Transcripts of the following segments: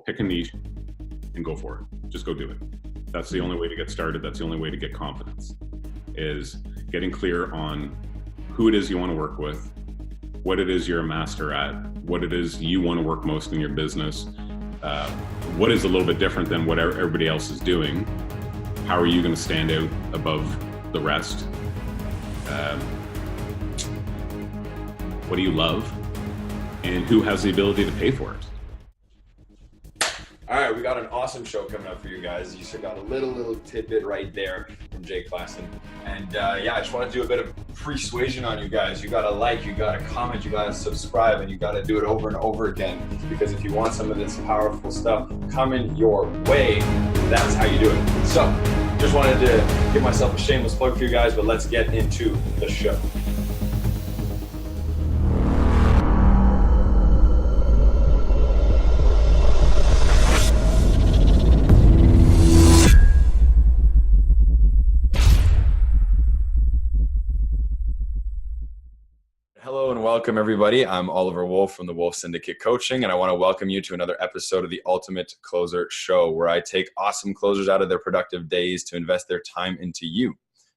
pick a niche and go for it. Just go do it. That's the only way to get started. That's the only way to get confidence, is getting clear on who it is you want to work with, what it is you're a master at, what it is you want to work most in your business, what is a little bit different than what everybody else is doing. How are you going to stand out above the rest? What do you love? And who has the ability to pay for it? All right, we got an awesome show coming up for you guys. You got a little tidbit right there from Jay Klassen. And I just want to do a bit of persuasion on you guys. You got to like, you got to comment, you got to subscribe, and you got to do it over and over again. Because if you want some of this powerful stuff coming your way, that's how you do it. So, just wanted to give myself a shameless plug for you guys, but let's get into the show. Hello and welcome everybody. I'm Oliver Wolf from the Wolf Syndicate Coaching, and I want to welcome you to another episode of the Ultimate Closer Show, where I take awesome closers out of their productive days to invest their time into you.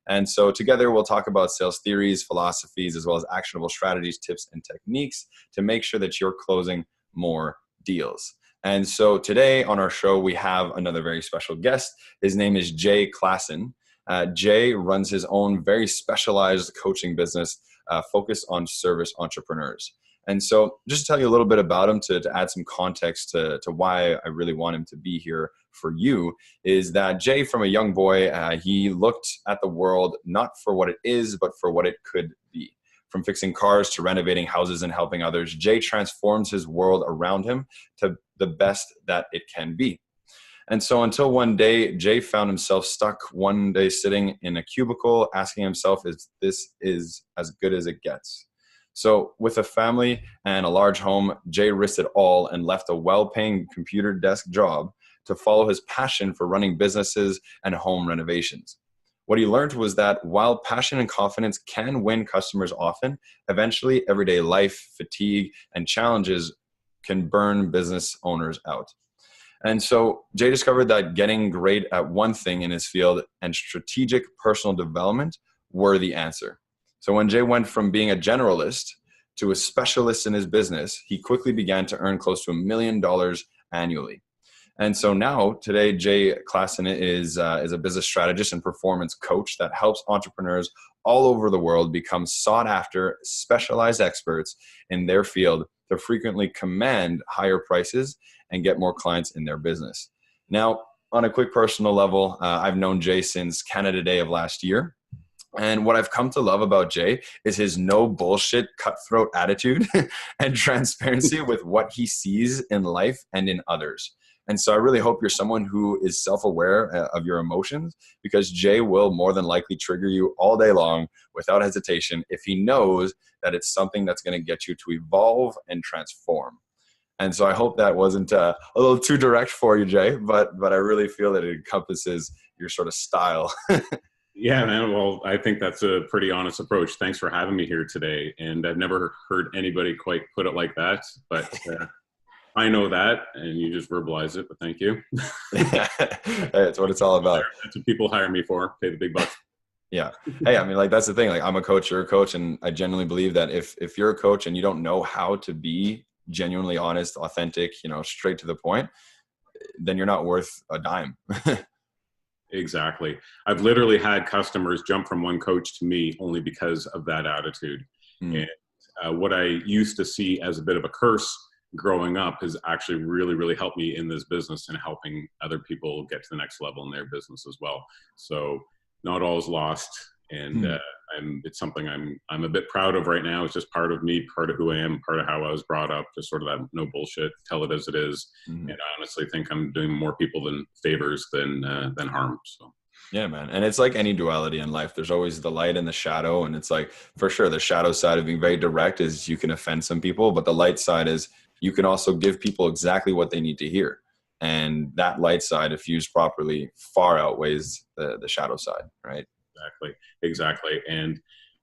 And so together we'll talk about sales theories, philosophies, as well as actionable strategies, tips, and techniques to make sure that you're closing more deals. And so today on our show, we have another very special guest. His name is Jay Klassen. Jay runs his own very specialized coaching business focused on service entrepreneurs. And so just to tell you a little bit about him to add some context to why I really want him to be here for you, is that Jay, from a young boy, he looked at the world not for what it is, but for what it could be. From fixing cars to renovating houses and helping others, Jay transforms his world around him to the best that it can be. And so until one day, Jay found himself stuck one day sitting in a cubicle asking himself, is this as good as it gets? So with a family and a large home, Jay risked it all and left a well-paying computer desk job to follow his passion for running businesses and home renovations. What he learned was that while passion and confidence can win customers often, eventually everyday life, fatigue, and challenges can burn business owners out. And so Jay discovered that getting great at one thing in his field and strategic personal development were the answer. So when Jay went from being a generalist to a specialist in his business, he quickly began to earn close to $1 million annually. And so now, today, Jay Klassen is a business strategist and performance coach that helps entrepreneurs all over the world become sought-after, specialized experts in their field to frequently command higher prices and get more clients in their business. Now, on a quick personal level, I've known Jay since Canada Day of last year. And what I've come to love about Jay is his no bullshit, cutthroat attitude and transparency with what he sees in life and in others. And so I really hope you're someone who is self-aware of your emotions, because Jay will more than likely trigger you all day long without hesitation if he knows that it's something that's going to get you to evolve and transform. And so I hope that wasn't a little too direct for you, Jay, but I really feel that it encompasses your sort of style. Yeah, man. Well, I think that's a pretty honest approach. Thanks for having me here today. And I've never heard anybody quite put it like that, but I know that, and you just verbalize it, but thank you. Hey, that's what it's all about. That's what people hire me for, pay the big bucks. Yeah. Hey, I mean, like, that's the thing. Like, I'm a coach, you're a coach, and I genuinely believe that if you're a coach and you don't know how to be genuinely honest, authentic, straight to the point, then you're not worth a dime. Exactly. I've literally had customers jump from one coach to me only because of that attitude. And what I used to see as a bit of a curse growing up has actually really, really helped me in this business and helping other people get to the next level in their business as well. So not all is lost. And it's something I'm a bit proud of right now. It's just part of me, part of who I am, part of how I was brought up, just sort of that no bullshit, tell it as it is. And I honestly think I'm doing more people than favors than harm. So. Yeah, man. And it's like any duality in life. There's always the light and the shadow. And it's like, for sure, the shadow side of being very direct is you can offend some people, but the light side is you can also give people exactly what they need to hear. And that light side, if used properly, far outweighs the shadow side, right? Exactly. And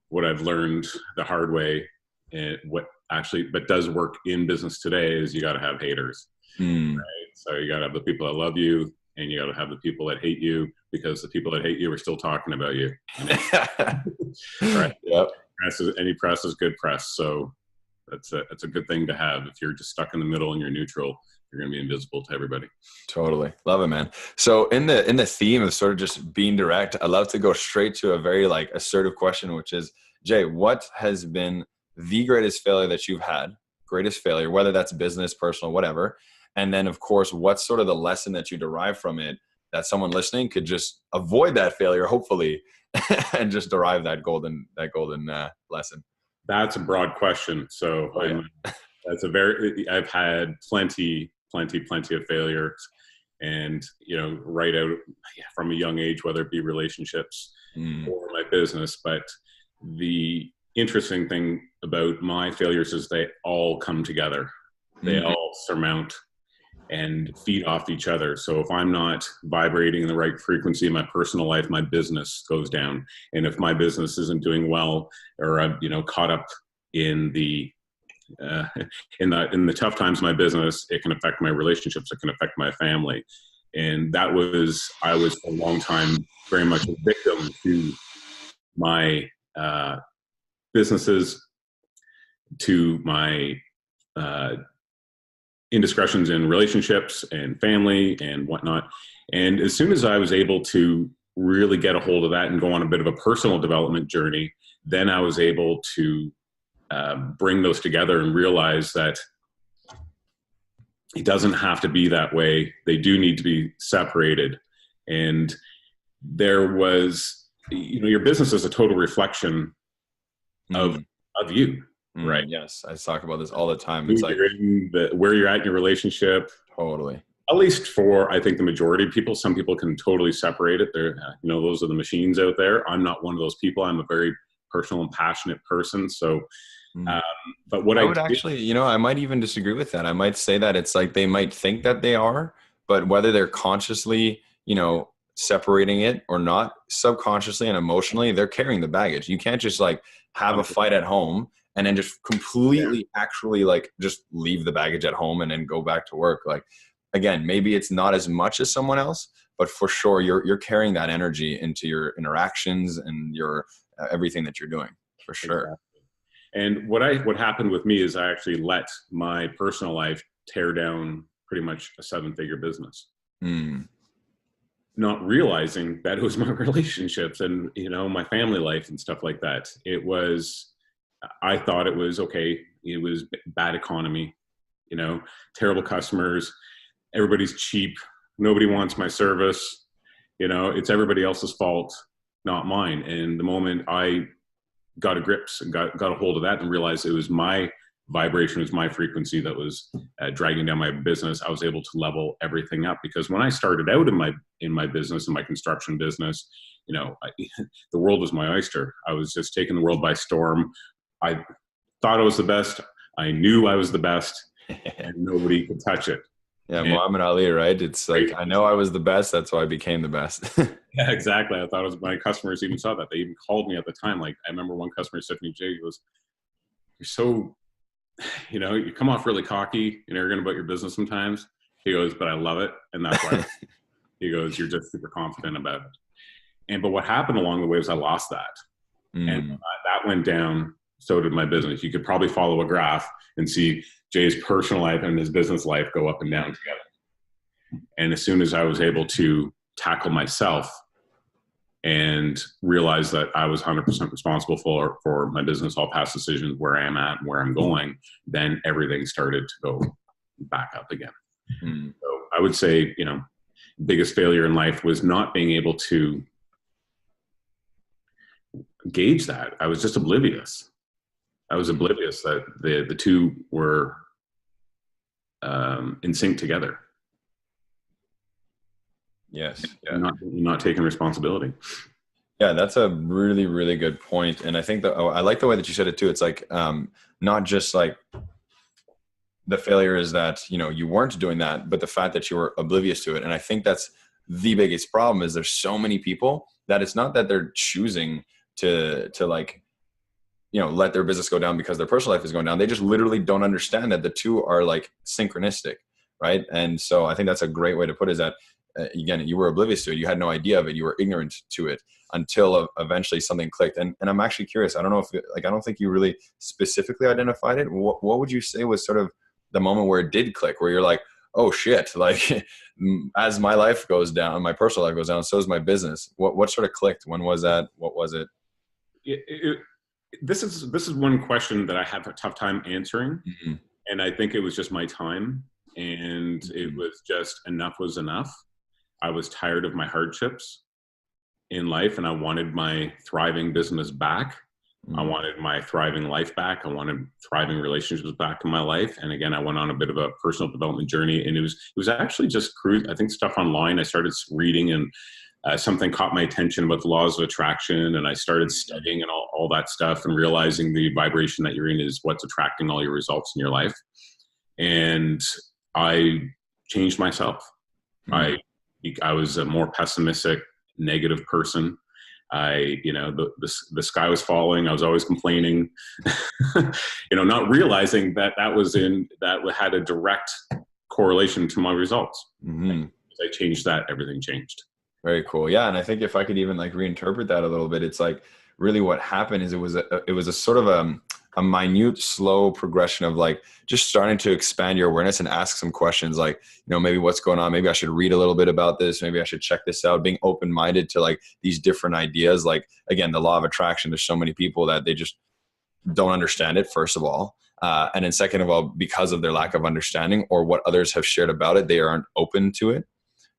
what I've learned the hard way, and what actually but does work in business today, is you got to have haters. Right? So you got to have the people that love you, and you got to have the people that hate you, because the people that hate you are still talking about you. Right? Yep. Any press is good press. So that's a good thing to have. If you're just stuck in the middle and you're neutral, you're going to be invisible to everybody. Totally. Love it, man. So in the theme of sort of just being direct, I'd love to go straight to a very like assertive question, which is, Jay, what has been the greatest failure that you've had? Greatest failure, whether that's business, personal, whatever. And then of course, what's sort of the lesson that you derive from it that someone listening could just avoid that failure, hopefully, and just derive that golden lesson? That's a broad question. So I've had plenty of failures, and right out from a young age, whether it be relationships or my business. But the interesting thing about my failures is they all come together. They all surmount and feed off each other. So if I'm not vibrating in the right frequency in my personal life, my business goes down. And if my business isn't doing well, or I'm caught up in the tough times of my business, it can affect my relationships. It can affect my family. And I was for a long time very much a victim to my businesses, to my indiscretions in relationships and family and whatnot. And as soon as I was able to really get a hold of that and go on a bit of a personal development journey, then I was able to bring those together and realize that it doesn't have to be that way. They do need to be separated. And there was, your business is a total reflection of you. Right. Yes. I talk about this all the time. It's like where you're at in your relationship. Totally. At least for, I think, the majority of people. Some people can totally separate it. They're, those are the machines out there. I'm not one of those people. I'm a very personal and passionate person. So, but what I would actually, I might even disagree with that. I might say that it's like they might think that they are, but whether they're consciously, separating it or not, subconsciously and emotionally, they're carrying the baggage. You can't just like have a fight at home and then just completely actually like just leave the baggage at home and then go back to work. Like, again, maybe it's not as much as someone else, but for sure you're carrying that energy into your interactions and your everything that you're doing, for sure. Exactly. And what happened with me is I actually let my personal life tear down pretty much a 7-figure business. Not realizing that it was my relationships and, my family life and stuff like that. I thought it was okay. It was bad economy, terrible customers. Everybody's cheap. Nobody wants my service. It's everybody else's fault, not mine. And the moment I got a grips and got a hold of that and realized it was my vibration, was my frequency that was dragging down my business, I was able to level everything up. Because when I started out in my business, in my construction business, the world was my oyster. I was just taking the world by storm. I thought I was the best. I knew I was the best, and nobody could touch it. Yeah, Muhammad Ali, right? It's like, I know I was the best, that's why I became the best. Yeah, exactly. I thought my customers even saw that. They even called me at the time. Like, I remember one customer said to me, Jay, he goes, "You're so, you come off really cocky and arrogant about your business sometimes." He goes, "But I love it. And that's why." He goes, "You're just super confident about it." But what happened along the way was I lost that. And that went down. So did my business. You could probably follow a graph and see Jay's personal life and his business life go up and down together. And as soon as I was able to tackle myself and realize that I was 100% responsible for my business, all past decisions, where I am at and where I'm going, then everything started to go back up again. So I would say, biggest failure in life was not being able to gauge that. I was just oblivious. I was oblivious that the two were in sync together. Yes. Yeah. Not taking responsibility. Yeah, that's a really, really good point. And I think that I like the way that you said it too. It's like not just like the failure is that, you weren't doing that, but the fact that you were oblivious to it. And I think that's the biggest problem is there's so many people that it's not that they're choosing to like, let their business go down because their personal life is going down. They just literally don't understand that the two are like synchronistic. right? And so I think that's a great way to put it, is that again, you were oblivious to it. You had no idea of it. You were ignorant to it until eventually something clicked. And I'm actually curious. I don't know if I don't think you really specifically identified it. What would you say was sort of the moment where it did click, where you're like, oh shit, like as my life goes down, my personal life goes down, so is my business. What sort of clicked? When was that? What was it? This is one question that I have a tough time answering. Mm-hmm. And I think it was just my time, and it was just enough was enough. I was tired of my hardships in life, and I wanted my thriving business back. I wanted my thriving life back. I wanted thriving relationships back in my life. And again, I went on a bit of a personal development journey, and it was actually just I think stuff online. I started reading, and something caught my attention about the laws of attraction, and I started studying and all that stuff, and realizing the vibration that you're in is what's attracting all your results in your life. And I changed myself. I was a more pessimistic, negative person. The sky was falling. I was always complaining, not realizing that had a direct correlation to my results. Mm-hmm. As I changed that, everything changed. Very cool. Yeah. And I think if I could even like reinterpret that a little bit, it's like really what happened is it was a sort of a minute, slow progression of like just starting to expand your awareness and ask some questions like, maybe what's going on? Maybe I should read a little bit about this. Maybe I should check this out, being open-minded to like these different ideas. Like, again, the law of attraction, there's so many people that they just don't understand it, first of all. And then second of all, because of their lack of understanding or what others have shared about it, they aren't open to it.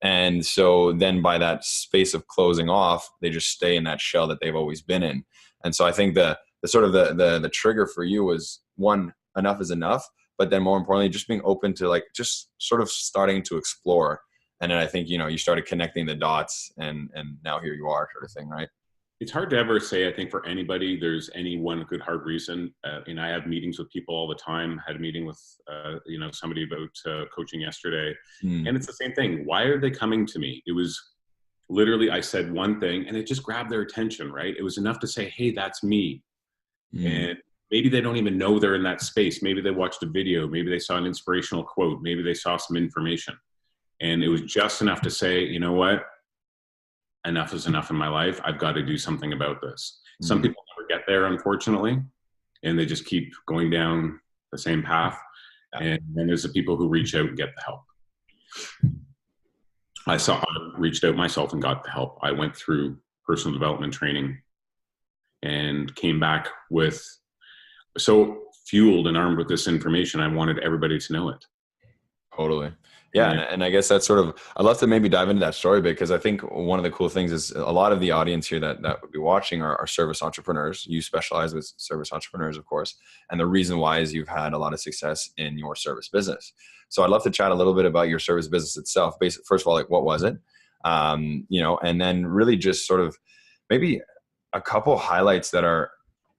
And so then by that space of closing off, they just stay in that shell that they've always been in. And so I think the sort of the trigger for you was, one, enough is enough, but then more importantly, just being open to like, just sort of starting to explore. And then I think, you started connecting the dots, and now here you are, sort of thing, right? It's hard to ever say, I think, for anybody, there's any one good hard reason. I have meetings with people all the time. Had a meeting with, somebody about coaching yesterday. And it's the same thing. Why are they coming to me? It was literally, I said one thing and it just grabbed their attention, right? It was enough to say, hey, that's me. And maybe they don't even know they're in that space. Maybe they watched a video. Maybe they saw an inspirational quote. Maybe they saw some information. And it was just enough to say, you know what? Enough is enough in my life. I've got to do something about this. Some people never get there, unfortunately, and they just keep going down the same path. And then there's the people who reach out and get the help. I reached out myself and got the help. I went through personal development training and came back so fueled and armed with this information. I wanted everybody to know it. Totally. Yeah. And I guess that's sort of, I'd love to maybe dive into that story, because I think one of the cool things is a lot of the audience here that would be watching are service entrepreneurs. You specialize with service entrepreneurs, of course. And the reason why is you've had a lot of success in your service business. So I'd love to chat a little bit about your service business itself. First of all, like, what was it? And then really just sort of maybe a couple highlights that are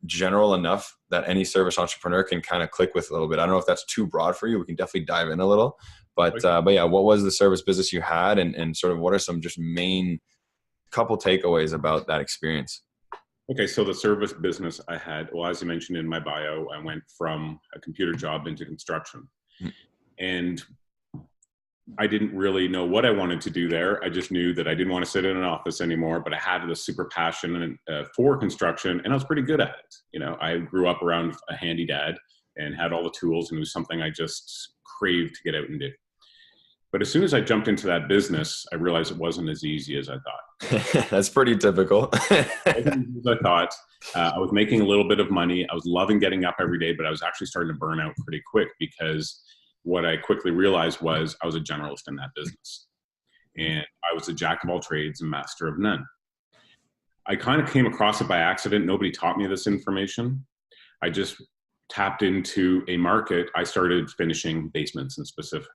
general enough that any service entrepreneur can kind of click with a little bit. I don't know if that's too broad for you. We can definitely dive in a little, but yeah, what was the service business you had, and sort of what are some just main couple takeaways about that experience? Okay. So the service business I had, well, as you mentioned in my bio, I went from a computer job into construction, and I didn't really know what I wanted to do there. I just knew that I didn't want to sit in an office anymore, but I had this super passion for construction, and I was pretty good at it. I grew up around a handy dad and had all the tools, and it was something I just craved to get out and do. But as soon as I jumped into that business, I realized it wasn't as easy as I thought. That's pretty typical. As I thought. I was making a little bit of money. I was loving getting up every day, but I was actually starting to burn out pretty quick, because what I quickly realized was I was a generalist in that business, and I was a jack of all trades and master of none. I kind of came across it by accident. Nobody taught me this information. I just tapped into a market. I started finishing basements in specific.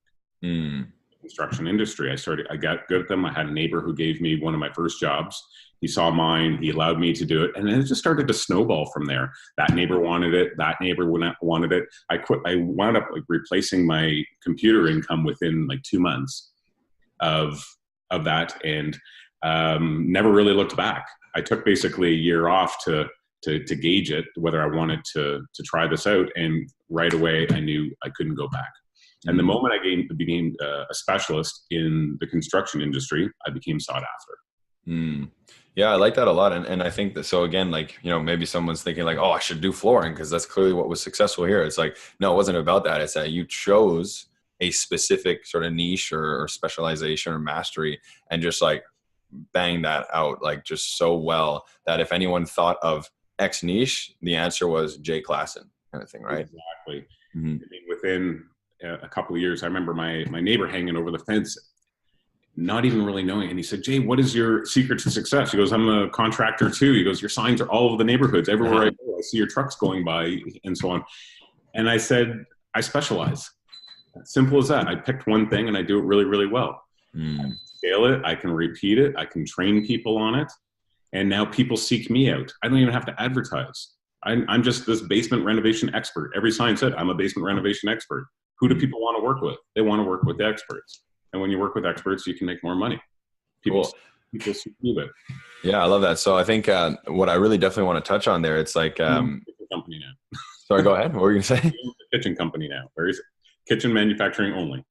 Construction industry. I got good at them. I had a neighbor who gave me one of my first jobs. He saw mine. He allowed me to do it. And then it just started to snowball from there. That neighbor wanted it. That neighbor wanted it. I wound up replacing my computer income within like 2 months of that, and never really looked back. I took basically a year off to gauge it, whether I wanted to try this out. And right away, I knew I couldn't go back. And the moment I became a specialist in the construction industry, I became sought after. Yeah, I like that a lot. And I think that, so again, like, maybe someone's thinking like, oh, I should do flooring because that's clearly what was successful here. It's like, no, it wasn't about that. It's that you chose a specific sort of niche or specialization or mastery and just like bang that out like just so well that if anyone thought of X niche, the answer was Jay Klassen kind of thing, right? Exactly. I mean, within a couple of years, I remember my neighbor hanging over the fence, not even really knowing. And he said, Jay, what is your secret to success? He goes, I'm a contractor too. He goes, your signs are all over the neighborhoods. Everywhere I go, I see your trucks going by and so on. And I said, I specialize. Simple as that. I picked one thing and I do it really, really well. I can scale it. I can repeat it. I can train people on it. And now people seek me out. I don't even have to advertise. I'm just this basement renovation expert. Every sign said, I'm a basement renovation expert. Who do people want to work with? They want to work with the experts. And when you work with experts, you can make more money. People seek you out. Yeah, I love that. So I think what I really definitely want to touch on there, it's like... kitchen company now. Sorry, go ahead. What were you going to say? Kitchen company now. Where is it? Kitchen manufacturing only.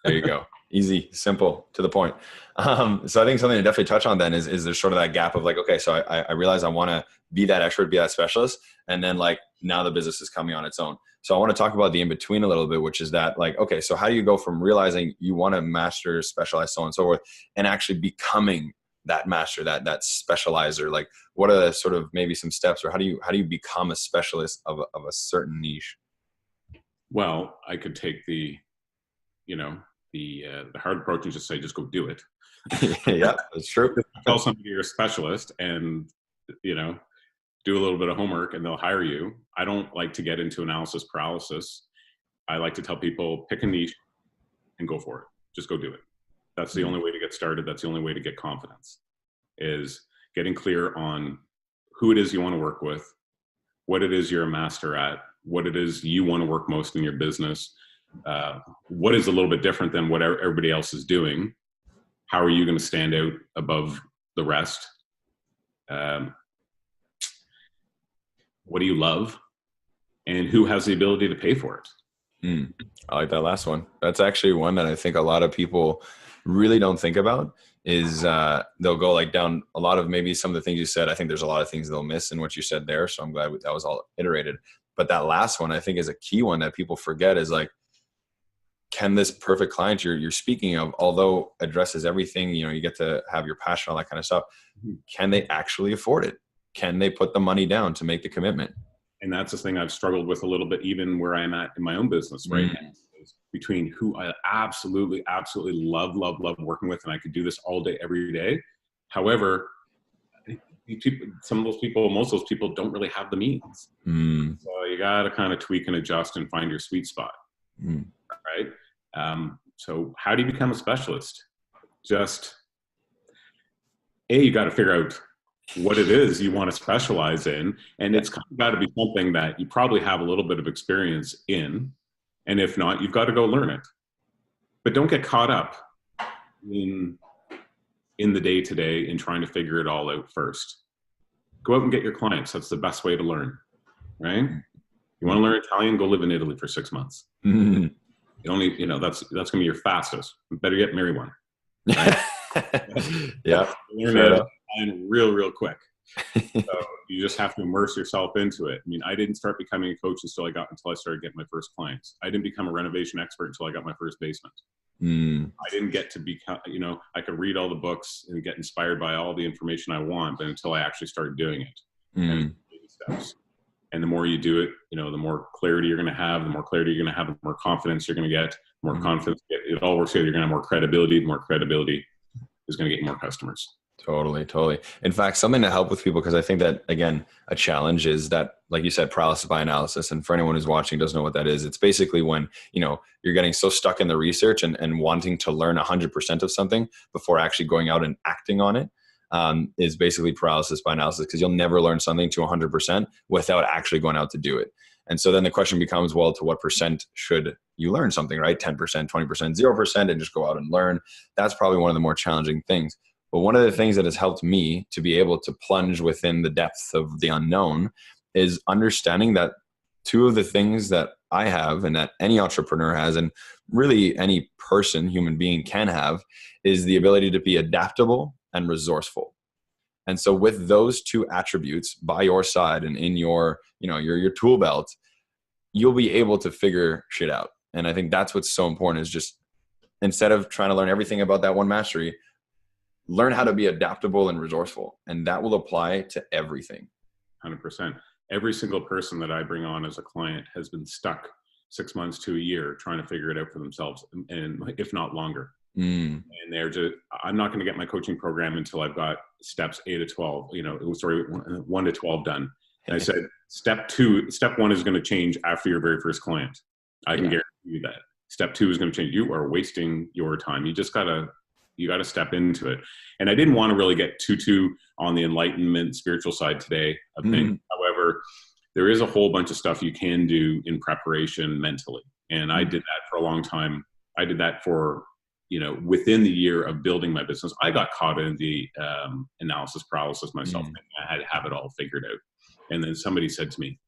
There you go. Easy, simple, to the point. So I think something to definitely touch on then is there's sort of that gap of like, okay, so I realize I want to be that expert, be that specialist. And then like now the business is coming on its own. So I want to talk about the in-between a little bit, which is that like, okay, so how do you go from realizing you want to master, specialize, so on and so forth, and actually becoming that master, that specializer? Like what are the sort of maybe some steps, or how do you become a specialist of a certain niche? Well, I could take the hard approach and just say, just go do it. Yeah, that's true. Tell somebody you're a specialist and, do a little bit of homework and they'll hire you. I don't like to get into analysis paralysis. I like to tell people, pick a niche and go for it. Just go do it. That's the only way to get started. That's the only way to get confidence, is getting clear on who it is you want to work with, what it is you're a master at, what it is you want to work most in your business, what is a little bit different than what everybody else is doing. How are you going to stand out above the rest? What do you love? And who has the ability to pay for it? I like that last one. That's actually one that I think a lot of people really don't think about, is they'll go like down a lot of maybe some of the things you said. I think there's a lot of things they'll miss in what you said there. So I'm glad that was all iterated. But that last one I think is a key one that people forget, is like, can this perfect client you're speaking of, although addresses everything, you get to have your passion, all that kind of stuff, can they actually afford it? Can they put the money down to make the commitment? And that's the thing I've struggled with a little bit, even where I'm at in my own business right now, is between who I absolutely love working with, and I could do this all day, every day. However, most of those people don't really have the means. So you got to kind of tweak and adjust and find your sweet spot. Right? So how do you become a specialist? Just, you got to figure out what it is you want to specialize in. And it's kind of got to be something that you probably have a little bit of experience in. And if not, you've got to go learn it. But don't get caught up in the day-to-day in trying to figure it all out first. Go out and get your clients. That's the best way to learn, right? You want to learn Italian, go live in Italy for 6 months. You only, that's going to be your fastest. Better yet, marry one. Right? Yeah. Learn Italian real quick. So you just have to immerse yourself into it. I mean, I didn't start becoming a coach until I started getting my first clients. I didn't become a renovation expert until I got my first basement. I didn't get to become, I could read all the books and get inspired by all the information I want, but until I actually started doing it. And baby steps. And the more you do it, the more clarity you're going to have, the more more confidence you're going to get, the more confidence, it all works together. You're going to have more credibility. The more credibility is going to get you more customers. Totally. In fact, something to help with people, because I think that, again, a challenge is that, like you said, paralysis by analysis. And for anyone who's watching doesn't know what that is, it's basically when, you're getting so stuck in the research and wanting to learn 100% of something before actually going out and acting on it, is basically paralysis by analysis, because you'll never learn something to 100% without actually going out to do it. And so then the question becomes, well, to what percent should you learn something, right? 10%, 20%, 0%, and just go out and learn. That's probably one of the more challenging things. But one of the things that has helped me to be able to plunge within the depths of the unknown is understanding that two of the things that I have and that any entrepreneur has, and really any person, human being can have, is the ability to be adaptable and resourceful. And so with those two attributes by your side and in your, your tool belt, you'll be able to figure shit out. And I think that's what's so important, is just instead of trying to learn everything about that one mastery, learn how to be adaptable and resourceful. And that will apply to everything. 100%. Every single person that I bring on as a client has been stuck 6 months to a year trying to figure it out for themselves, and if not longer. And they're just, I'm not going to get my coaching program until I've got steps 1 to 12 done. And I said, step 1 is going to change after your very first client. I can guarantee you that. Step 2 is going to change. You are wasting your time. You got to step into it. And I didn't want to really get too on the enlightenment spiritual side today of things. However, there is a whole bunch of stuff you can do in preparation mentally. And I did that for a long time. I did that for, within the year of building my business. I got caught in the analysis paralysis myself. I had to have it all figured out. And then somebody said to me,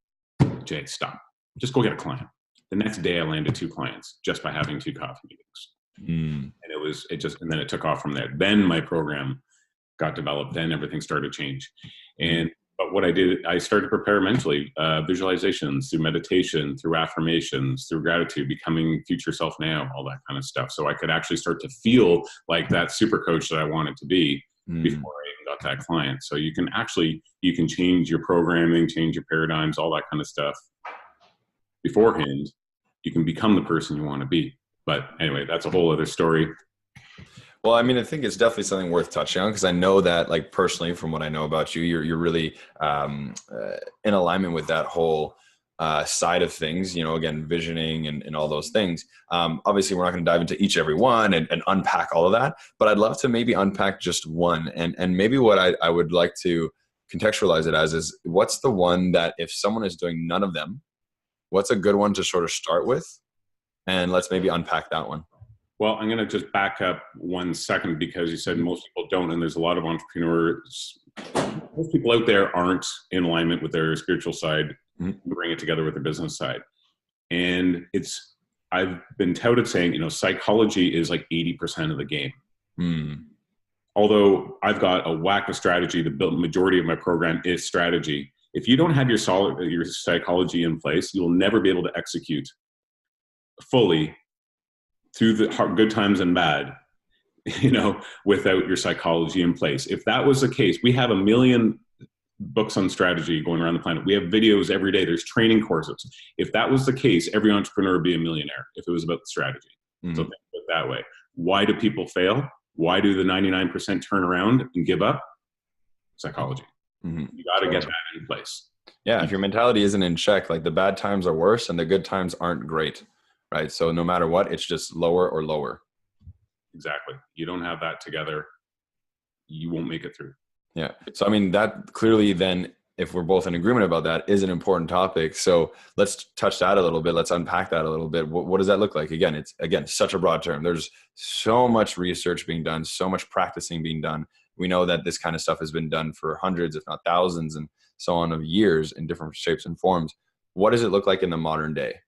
Jay, stop. Just go get a client. The next day I landed 2 clients just by having 2 coffee meetings. And then it took off from there. Then my program got developed. Then everything started to change. But what I did, I started to prepare mentally, visualizations, through meditation, through affirmations, through gratitude, becoming future self now, all that kind of stuff. So I could actually start to feel like that super coach that I wanted to be before I even got that client. So you can change your programming, change your paradigms, all that kind of stuff beforehand. You can become the person you want to be. But anyway, that's a whole other story. Well, I mean, I think it's definitely something worth touching on, because I know that, like, personally, from what I know about you, you're really in alignment with that whole side of things, again, visioning and all those things. Obviously, we're not going to dive into every one and unpack all of that, but I'd love to maybe unpack just one. And maybe what I would like to contextualize it as is, what's the one that if someone is doing none of them, what's a good one to sort of start with? And let's maybe unpack that one. Well, I'm going to just back up 1 second, because you said most people don't, and there's a lot of entrepreneurs. Most people out there aren't in alignment with their spiritual side, bring it together with their business side. And I've been touted saying, psychology is like 80% of the game. Although I've got a whack of strategy, the majority of my program is strategy. If you don't have your psychology in place, you'll never be able to execute fully through the good times and bad, without your psychology in place. If that was the case, we have 1 million books on strategy going around the planet. We have videos every day. There's training courses. If that was the case, every entrepreneur would be a millionaire if it was about the strategy. So think of it that way. Why do people fail? Why do the 99% turn around and give up? Psychology. You got to get that in place. Yeah. If your mentality isn't in check, like, the bad times are worse and the good times aren't great. Right. So no matter what, it's just lower or lower. Exactly. You don't have that together, you won't make it through. Yeah. So, I mean, that clearly then, if we're both in agreement about that, is an important topic. So let's touch that a little bit. Let's unpack that a little bit. What does that look like? Again, it's such a broad term. There's so much research being done, so much practicing being done. We know that this kind of stuff has been done for hundreds, if not thousands, and so on of years in different shapes and forms. What does it look like in the modern day?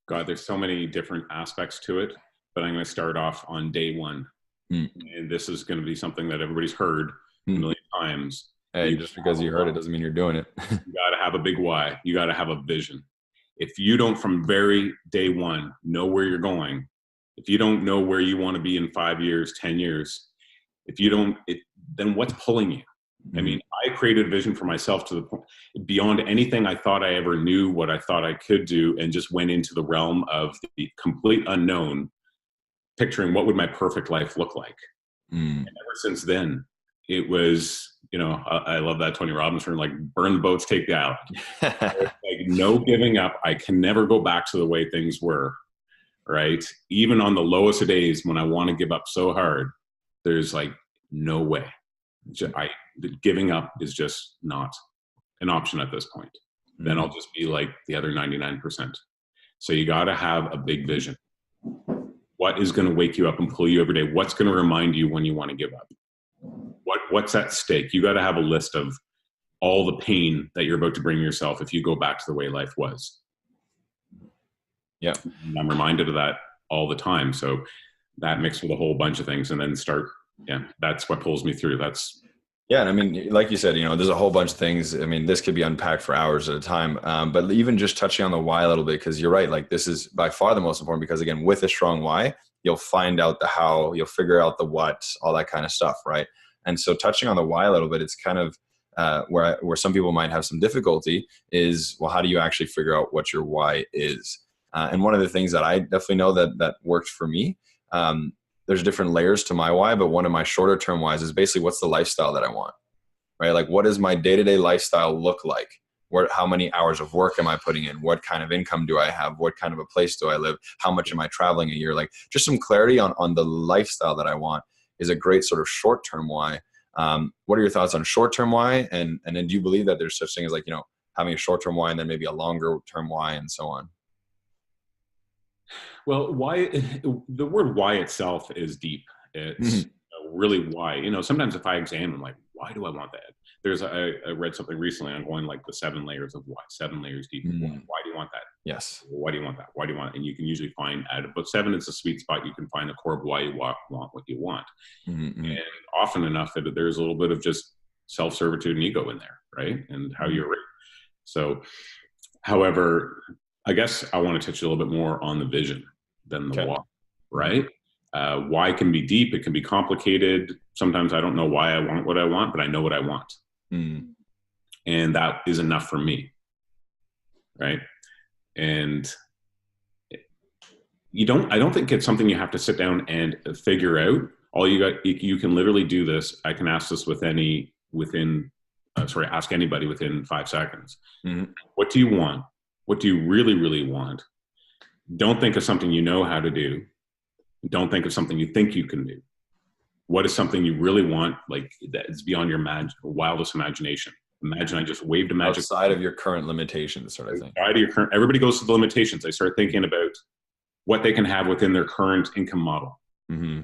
God, there's so many different aspects to it, but I'm going to start off on day 1. And this is going to be something that everybody's heard a million times. Hey, just because you heard it doesn't mean you're doing it. You got to have a big why. You got to have a vision. If you don't, from very day 1, know where you're going, if you don't know where you want to be in 5 years, 10 years, then what's pulling you? I mean, I created a vision for myself to the point beyond anything I thought I ever knew, what I thought I could do, and just went into the realm of the complete unknown, picturing what would my perfect life look like. And ever since then, it was, I love that Tony Robbins term, like, burn the boats, take the island. Like, no giving up. I can never go back to the way things were, right? Even on the lowest of days when I want to give up so hard, there's like, no way. Giving up is just not an option at this point. Then I'll just be like the other 99%. So you got to have a big vision. What is going to wake you up and pull you every day? What's going to remind you when you want to give up? What's at stake? You got to have a list of all the pain that you're about to bring yourself if you go back to the way life was. Yeah. And I'm reminded of that all the time. So that mixed with a whole bunch of things, and then that's what pulls me through. Yeah. And I mean, like you said, there's a whole bunch of things. I mean, this could be unpacked for hours at a time. But even just touching on the why a little bit, because you're right, like this is by far the most important, because again, with a strong why, you'll find out the how, you'll figure out the what, all that kind of stuff. Right. And so touching on the why a little bit, it's kind of where some people might have some difficulty is, well, how do you actually figure out what your why is? And one of the things that I definitely know that worked for me, there's different layers to my why, but one of my shorter term whys is basically, what's the lifestyle that I want, right? Like, what does my day-to-day lifestyle look like? How many hours of work am I putting in? What kind of income do I have? What kind of a place do I live? How much am I traveling a year? Like, just some clarity on the lifestyle that I want is a great sort of short-term why. What are your thoughts on short-term why? And then do you believe that there's such thing as, like, having a short-term why and then maybe a longer-term why and so on? Well, why, the word why itself is deep. It's really why. Sometimes if I examine, like, why do I want that? I read something recently on going like the 7 layers of why, 7 layers deep. Why do you want that? Yes. Why do you want that? Why do you want it? And you can usually find at about 7 is the sweet spot. You can find the core of why you want what you want. And often enough that there's a little bit of just self-servitude and ego in there, right? And how you're raised. So, however, I guess I want to touch a little bit more on the vision than the why, right? Why can be deep. It can be complicated. Sometimes I don't know why I want what I want, but I know what I want. And that is enough for me, right? And I don't think it's something you have to sit down and figure out. You can literally do this. I can ask this ask anybody within 5 seconds. What do you want? What do you really, really want? Don't think of something you know how to do. Don't think of something you think you can do. What is something you really want, like, that is beyond your wildest imagination? Imagine I just waved a magic outside of your current limitations, sort of thing. Everybody goes to the limitations. They start thinking about what they can have within their current income model, right?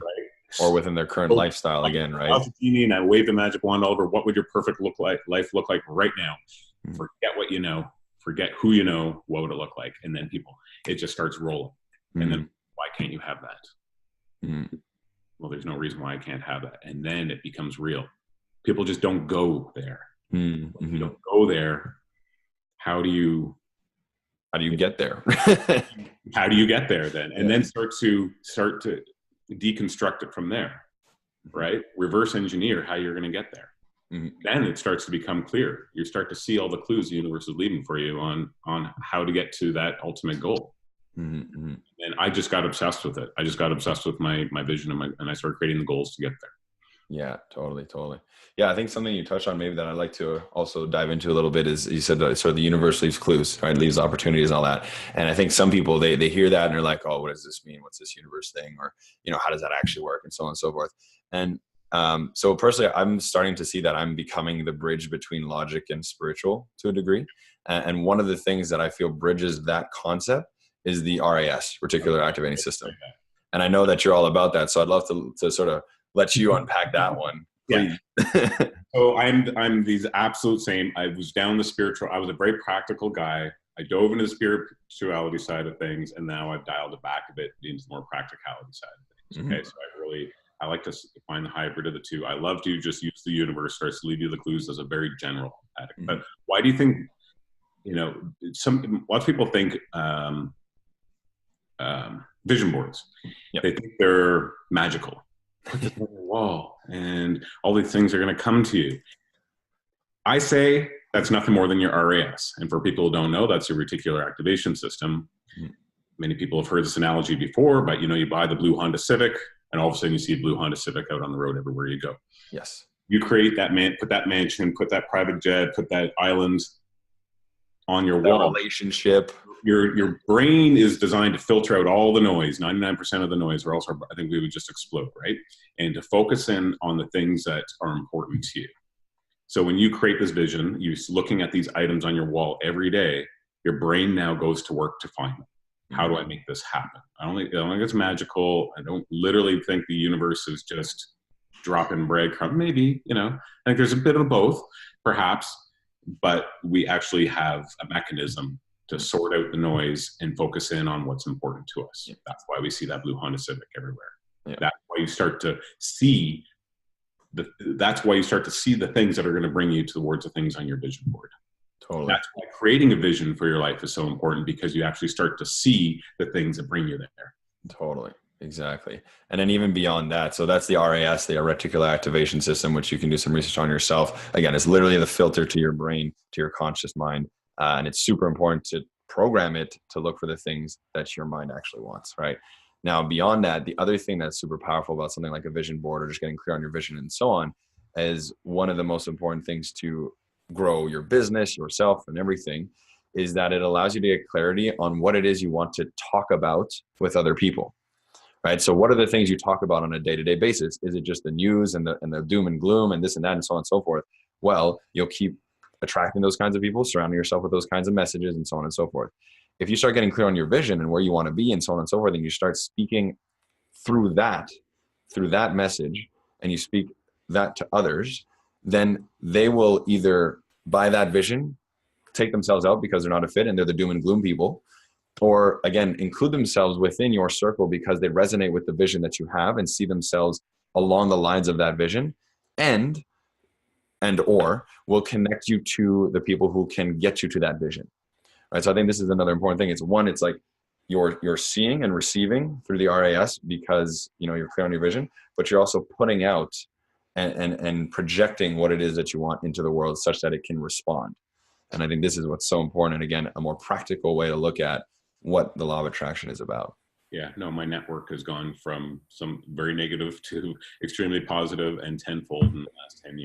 Or within their current lifestyle again, right? And I waved a magic wand over. What would your perfect life look like right now? Forget what you know. Forget who you know. What would it look like? And then it just starts rolling. And then, why can't you have that? Well, there's no reason why I can't have that. And then it becomes real. People just don't go there. If you don't go there, how do you get there? How do you get there then? And then start to deconstruct it from there, right? Reverse engineer how you're going to get there. Then it starts to become clear. You start to see all the clues the universe is leaving for you on how to get to that ultimate goal. And I just got obsessed with it. I just got obsessed with my vision and I started creating the goals to get there. Yeah, totally. Yeah, I think something you touched on maybe that I'd like to also dive into a little bit is, you said that sort of the universe leaves clues, right? Leaves opportunities and all that. And I think some people, they hear that and they're like, oh, what does this mean? What's this universe thing? Or, how does that actually work? And so on and so forth. And so personally, I'm starting to see that I'm becoming the bridge between logic and spiritual to a degree. And one of the things that I feel bridges that concept is the RAS, reticular activating system. And I know that you're all about that. So I'd love to sort of let you unpack that one. Please. Yeah. So I'm the absolute same. I was down the spiritual. I was a very practical guy. I dove into the spirituality side of things, and now I've dialed it back a bit into the more practicality side of things. Okay, so I like to find the hybrid of the two. I love to just use the universe starts to leave you the clues as a very general addict. But why do you think? Lots of people think vision boards. Yep. They think they're magical. Put this on your wall, and all these things are going to come to you. I say that's nothing more than your RAS. And for people who don't know, that's your reticular activation system. Many people have heard this analogy before, but you buy the blue Honda Civic, and all of a sudden you see a blue Honda Civic out on the road everywhere you go. Yes. You create that put that mansion, put that private jet, put that island on your wall. Relationship. Your brain is designed to filter out all the noise, 99% of the noise, or else I think we would just explode, right? And to focus in on the things that are important to you. So when you create this vision, you're looking at these items on your wall every day, your brain now goes to work to find them. How do I make this happen? I don't think it's magical. I don't literally think the universe is just dropping breadcrumbs. Maybe, I think there's a bit of both, perhaps, but we actually have a mechanism to sort out the noise and focus in on what's important to us. That's why we see that blue Honda Civic everywhere. That's why you start to see the things that are going to bring you towards the things on your vision board. Totally. That's why creating a vision for your life is so important, because you actually start to see the things that bring you there. Totally. Exactly. And then even beyond that, so that's the RAS, the reticular activation system, which you can do some research on yourself. Again, it's literally the filter to your brain, to your conscious mind. And it's super important to program it to look for the things that your mind actually wants, right? Now, beyond that, the other thing that's super powerful about something like a vision board, or just getting clear on your vision and so on, is one of the most important things to grow your business, yourself, and everything, is that it allows you to get clarity on what it is you want to talk about with other people. Right. So what are the things you talk about on a day-to-day basis? Is it just the news and the doom and gloom and this and that and so on and so forth? Well, you'll keep attracting those kinds of people, surrounding yourself with those kinds of messages and so on and so forth. If you start getting clear on your vision and where you want to be and so on and so forth, and you start speaking through that message, and you speak that to others, then they will either buy that vision, take themselves out because they're not a fit and they're the doom and gloom people, or again, include themselves within your circle because they resonate with the vision that you have and see themselves along the lines of that vision, and or will connect you to the people who can get you to that vision. Right. So I think this is another important thing. It's one, it's like you're seeing and receiving through the RAS because, you're clear on your vision, but you're also putting out and projecting what it is that you want into the world such that it can respond. And I think this is what's so important. And again, a more practical way to look at what the law of attraction is about. Yeah, no, my network has gone from some very negative to extremely positive and tenfold in the last 2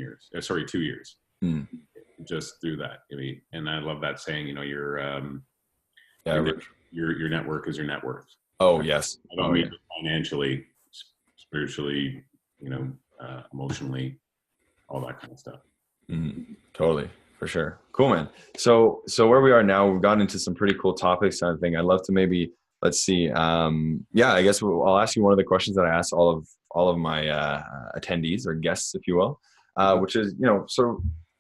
years. Just through that. And I love that saying, your network is your net worth. Oh, yes. I don't mean financially, spiritually, emotionally, all that kind of stuff. Totally. For sure. Cool, man. So where we are now, we've gotten into some pretty cool topics. I think I'd love to maybe, let's see. I guess I'll ask you one of the questions that I asked all of my attendees or guests, if you will, which is,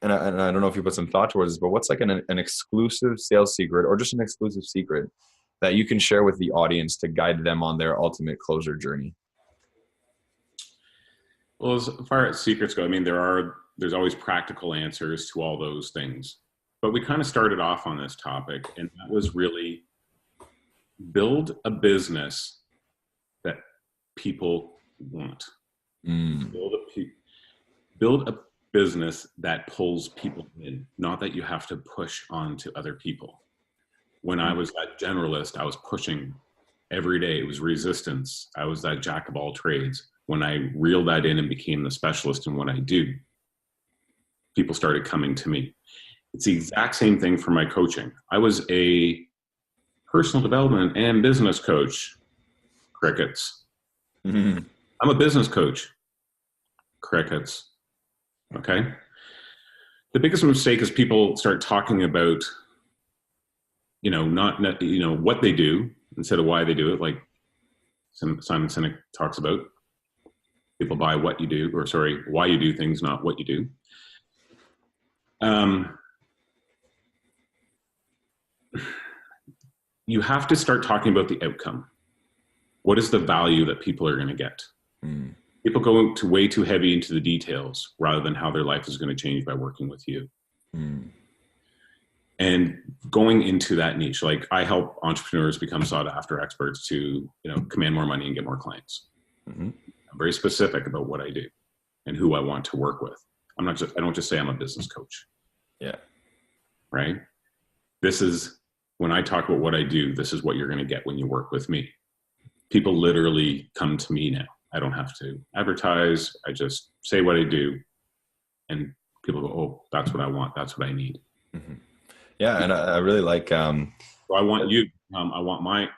and I don't know if you put some thought towards this, but what's like an exclusive sales secret, or just an exclusive secret that you can share with the audience to guide them on their ultimate closer journey? Well, as far as secrets go, there's always practical answers to all those things. But we kind of started off on this topic, and that was really build a business that people want. Build a business that pulls people in, not that you have to push on to other people. When I was that generalist, I was pushing every day. It was resistance. I was that jack of all trades. When I reeled that in and became the specialist in what I do, people started coming to me. It's the exact same thing for my coaching. I was a personal development and business coach. Crickets. I'm a business coach. Crickets. Okay. The biggest mistake is people start talking about, not what they do instead of why they do it. Like Simon Sinek talks about, people buy why you do things, not what you do. You have to start talking about the outcome. What is the value that people are going to get? People go way too heavy into the details rather than how their life is going to change by working with you. And going into that niche, like I help entrepreneurs become sought after experts to, command more money and get more clients. I'm very specific about what I do and who I want to work with. I don't just say I'm a business coach. Yeah. Right. When I talk about what I do, this is what you're going to get when you work with me. People literally come to me now. I don't have to advertise. I just say what I do, and people go, "Oh, that's what I want. That's what I need." Yeah, and I really like. So I want you. I want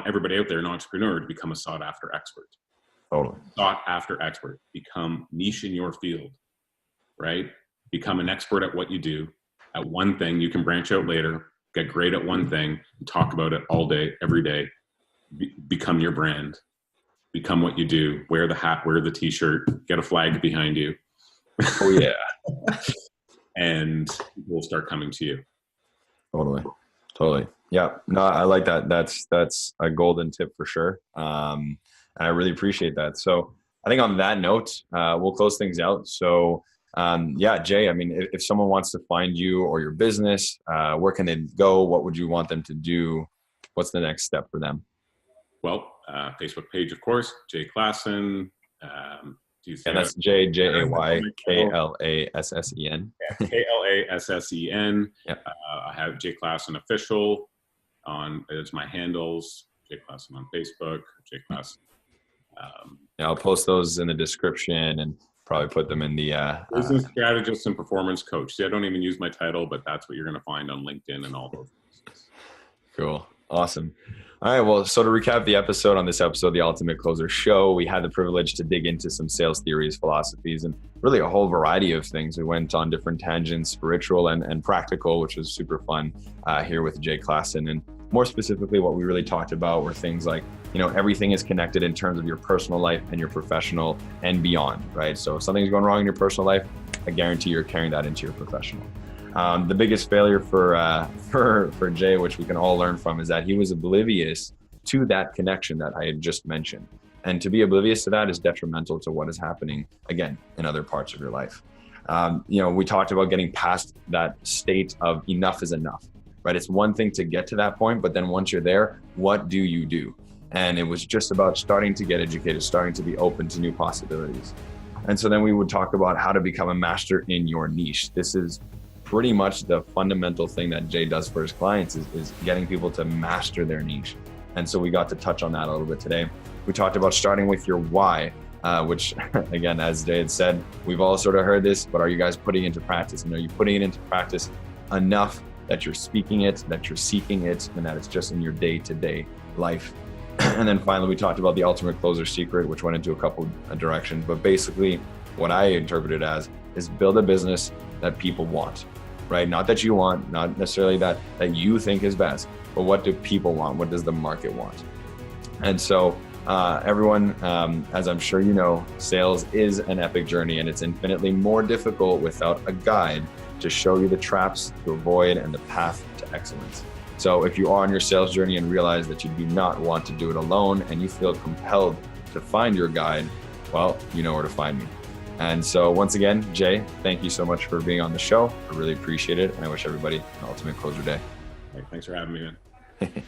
everybody out there, an entrepreneur, to become a sought after expert. Totally. Sought after expert. Become niche in your field. Right. Become an expert at what you do. At one thing, you can branch out later. Get great at one thing. And talk about it all day, every day. Become your brand. Become what you do. Wear the hat, wear the t-shirt, get a flag behind you. Oh yeah. And we'll start coming to you. Totally. Totally. Yeah. No, I like that. That's a golden tip for sure. And I really appreciate that. So I think on that note, we'll close things out. So yeah, Jay, I mean, if someone wants to find you or your business, where can they go? What would you want them to do? What's the next step for them? Well, Facebook page, of course, Jay Klassen. And that's Jayklassen. Yeah, Klassen. Yeah. I have Jay Klassen official it's my handles, Jay Klassen on Facebook, Jay Klassen. Yeah, I'll post those in the description and probably put them in the business strategist and performance coach. See, I don't even use my title, but that's what you're going to find on LinkedIn and all those places. Cool. Awesome. All right. Well, so to recap the episode, on this episode, the Ultimate Closer Show, we had the privilege to dig into some sales theories, philosophies, and really a whole variety of things. We went on different tangents, spiritual and practical, which was super fun here with Jay Klassen. And more specifically, what we really talked about were things like, everything is connected in terms of your personal life and your professional and beyond, right? So if something's going wrong in your personal life, I guarantee you're carrying that into your professional. The biggest failure for Jay, which we can all learn from, is that he was oblivious to that connection that I had just mentioned. And to be oblivious to that is detrimental to what is happening, again, in other parts of your life. We talked about getting past that state of enough is enough, right? It's one thing to get to that point, but then once you're there, what do you do? And it was just about starting to get educated, starting to be open to new possibilities. And so then we would talk about how to become a master in your niche. This is pretty much the fundamental thing that Jay does for his clients is getting people to master their niche. And so we got to touch on that a little bit today. We talked about starting with your why, which again, as Jay had said, we've all sort of heard this, but are you guys putting it into practice? And are you putting it into practice enough that you're speaking it, that you're seeking it, and that it's just in your day-to-day life? And then finally, we talked about the ultimate closer secret, which went into a couple of directions. But basically, what I interpret it as is build a business that people want, right? Not that you want, not necessarily that you think is best, but what do people want? What does the market want? And so everyone, as I'm sure you know, sales is an epic journey, and it's infinitely more difficult without a guide to show you the traps to avoid and the path to excellence. So if you are on your sales journey and realize that you do not want to do it alone and you feel compelled to find your guide, well, you know where to find me. And so once again, Jay, thank you so much for being on the show. I really appreciate it. And I wish everybody an ultimate closer day. Hey, thanks for having me, man.